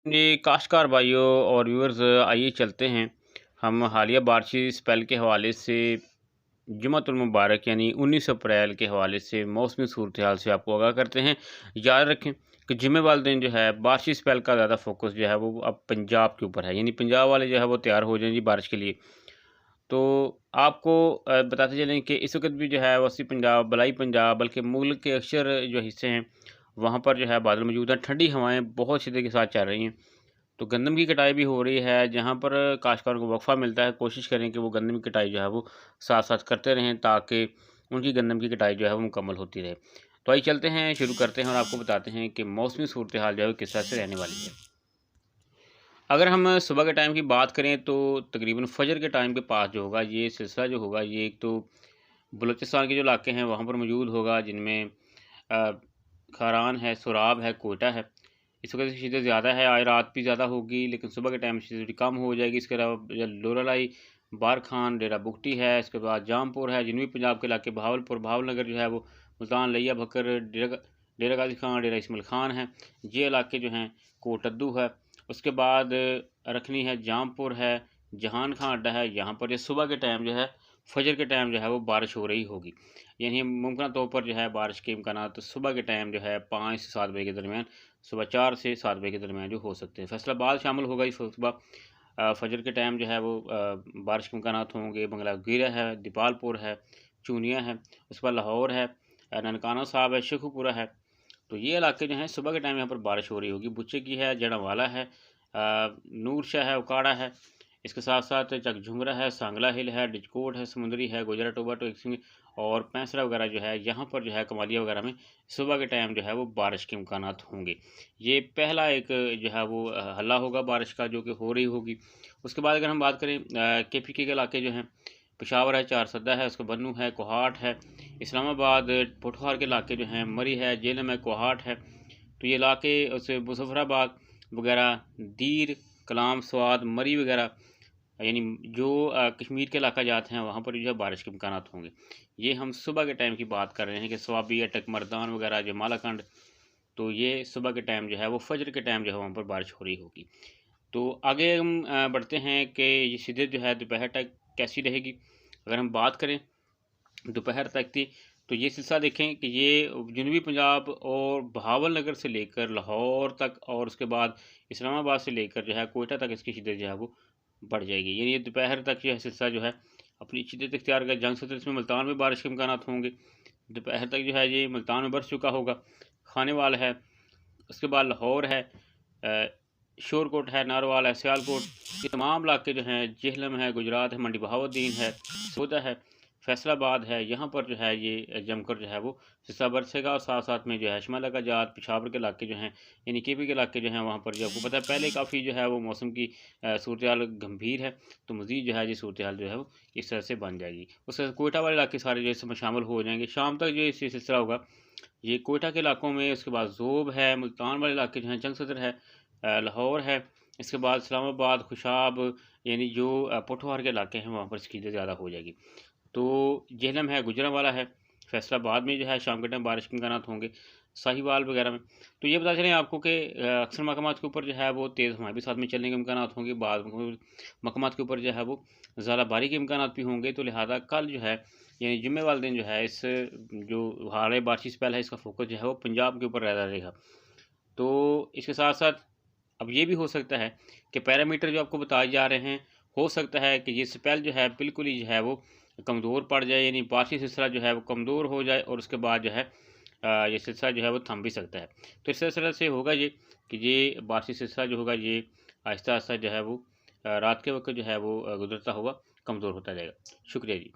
जी, काश्तकार भाइयों और व्यूअर्स, आइए चलते हैं हम हालिया बारिशी स्पेल के हवाले से जुमातुल मुबारक यानी 19 अप्रैल के हवाले से मौसमी सूरत हाल से आपको आगाह करते हैं। याद रखें कि जुम्मे वाले दिन जो है बारिशी स्पेल का ज़्यादा फोकस जो है वो अब पंजाब के ऊपर है, यानी पंजाब वाले जो है वो तैयार हो जाएं जी बारिश के लिए। तो आपको बताते चलें कि इस वक़्त भी जो है वसी पंजाब, बलाई पंजाब बल्कि मुल्क के अक्सर जो हिस्से हैं, वहाँ पर जो है बादल मौजूद हैं। ठंडी हवाएँ बहुत शिद्दत के साथ चल रही हैं। तो गंदम की कटाई भी हो रही है, जहाँ पर काश्तकारों को वक़्फ़ा मिलता है। कोशिश करें कि वो गंदम की कटाई जो है वो साथ-साथ करते रहें, ताकि उनकी गंदम की कटाई जो है वो मुकम्मल होती रहे। तो आइए चलते हैं, शुरू करते हैं और आपको बताते हैं कि मौसमी सूरत हाल जो है वो किस तरह से रहने वाली है। अगर हम सुबह के टाइम की बात करें तो तकरीबन फ़जर के टाइम के पास जो होगा ये सिलसिला जो होगा ये एक तो बलूचिस्तान के जो इलाके हैं वहाँ पर मौजूद होगा, जिनमें अ, खारान है, सोराब है, कोयटा है। इस वजह से शिद्दत ज़्यादा है, आज रात भी ज़्यादा होगी लेकिन सुबह के टाइम शिद्दत कम हो जाएगी। इसके अलावा लोरालाई, बारखान, डेरा बुगटी है, इसके बाद जामपुर है, जनूबी पंजाब के इलाके बहावलपुर, भावलनगर जो है वो मुल्तान, लिया भकर, डेरा गाजी खान, डेरा इस्माइल खान है। ये इलाके जो हैं कोटद्दू है। उसके बाद रखनी है, जामपुर है, जहान खां अड्डा है। यहाँ पर ये सुबह के टाइम जो है फ़जर के टाइम जो है वो बारिश हो रही होगी। यानी मुमकिन तौर पर जो है बारिश के इम्कानात तो सुबह के टाइम जो है 5 से 7 बजे के दरमियान, सुबह 4 से 7 बजे के दरमियान जो हो सकते हैं। फैसलाबाद शामिल होगा इस सुबह। फ़जर के टाइम जो है वो बारिश के इम्कानात होंगे। बंगला गिरा है, दीपालपुर है, चूनिया है, उसके बाद लाहौर है, ननकाना साहब है, शेखुपुरा है। तो ये इलाके जो हैं सुबह के टाइम यहाँ पर बारिश हो रही होगी। बुच्चे की है, जड़ावाला है, नूरशाह है, उकाड़ा है। इसके साथ-साथ चकझुमरा है, सांगला हिल है, डिजकोट है, समुंदरी है, गुजरा टोबा टो सिंह और पैंसरा वगैरह जो है यहाँ पर जो है कमालिया वगैरह में सुबह के टाइम जो है वो बारिश के इम्कानात होंगे। ये पहला एक जो है वो हल्ला होगा बारिश का, जो कि हो रही होगी। उसके बाद अगर हम बात करें केपीके के इलाके जो हैं, पेशावर है, चारसद्दा है, उसके बन्नू है, कोहाट है, इस्लामाबाद, पोठवार के इलाके जो हैं, मरी है, जेलम है, कोहाट है। तो ये इलाके उस मुजफ्फराबाद वगैरह, दीर, कलाम, स्वाद, मरी वगैरह, यानी जो कश्मीर के इलाका जाते हैं वहाँ पर जो है बारिश के इम्कानात होंगे। ये हम सुबह के टाइम की बात कर रहे हैं कि स्वाबी, अटक, मर्दान वगैरह जो मालाकंड, तो ये सुबह के टाइम जो है वो फ़जर के टाइम जो है वहाँ पर बारिश हो रही होगी। तो आगे हम बढ़ते हैं कि ये शिद्दत जो है दोपहर तक कैसी रहेगी। अगर हम बात करें दोपहर तक थी, तो ये सिलसिला देखें कि ये जनूबी पंजाब और बहावलनगर से लेकर लाहौर तक और उसके बाद इस्लामाबाद से लेकर जो है कोयटा तक इसकी शिद्दत जो है वो बढ़ जाएगी। यानी ये दोपहर तक यह सिलसिला जो है अपनी शिद्दत इख्तियार कर जंग सत्र में मुल्तान में बारिश के इम्कानात होंगे। दोपहर तक जो है ये मुल्तान में बरस चुका होगा। खानेवाल है, उसके बाद लाहौर है, शोरकोट है, नारवाल है, सियालकोट, ये तमाम इलाके जो हैं, जेहलम है, गुजरात है, मंडी बहाउद्दीन है, सोदा है, फैसलाबाद है, यहाँ पर जो है ये जमकर जो है वो सिलसिला बरसेगा। और साथ साथ में जो है शिमला का जात, पेशावर के इलाके जो हैं, यानी केपी के इलाके जो हैं, वहाँ पर जो आपको पता है पहले काफ़ी जो है वो मौसम की सूरत हाल गंभीर है। तो मज़ीद जो है ये सूरत हाल जो है वो इस तरह से बन जाएगी। उसके बाद कोयटा वाले इलाके सारे जो इसमें शामिल हो जाएंगे। शाम तक जो ये सिलसिला होगा ये कोयटा के इलाकों में, उसके बाद ज़ोब है, मुल्तान वाले इलाके जो हैं, जंग सदर है, लाहौर है, इसके बाद इस्लामाबाद, खुशाब, यानी जो पोठवार के इलाके हैं वहाँ पर इसकी ज़्यादा हो जाएगी। तो जेहलम है, गुजरांवाला है, फैसलाबाद में जो है शाम के टाइम बारिश के इम्कानात होंगे, साहिवाल वगैरह में। तो ये बता चलें आपको कि अक्सर मकामात के ऊपर जो है वो तेज़ हवाएँ भी साथ में चलने के इम्कानात होंगे। बाद मकामात के ऊपर जो है वो ज़्यादा के इम्कानात भी होंगे। तो लिहाजा कल जो है यानी जुम्मे वाले दिन जो है इस जो हाल बारिशी स्पेल है इसका फोकस जो है वो पंजाब के ऊपर ज़्यादा रहेगा। तो इसके साथ साथ अब ये भी हो सकता है कि पैरामीटर जो आपको बताए जा रहे हैं, हो सकता है कि ये स्पेल जो है बिल्कुल ही जो है वो कमज़ोर पड़ जाए, यानी बारिशी सिलसिला जो है वो कमज़ोर हो जाए और उसके बाद जो है ये सिलसिला जो है वो थम भी सकता है। तो इस सिलसिले से होगा ये कि ये बारिशी सिलसिला जो होगा ये आहिस्ता आहिस्ता जो है वो रात के वक्त जो है वो गुजरता हुआ कमज़ोर होता जाएगा। शुक्रिया जी।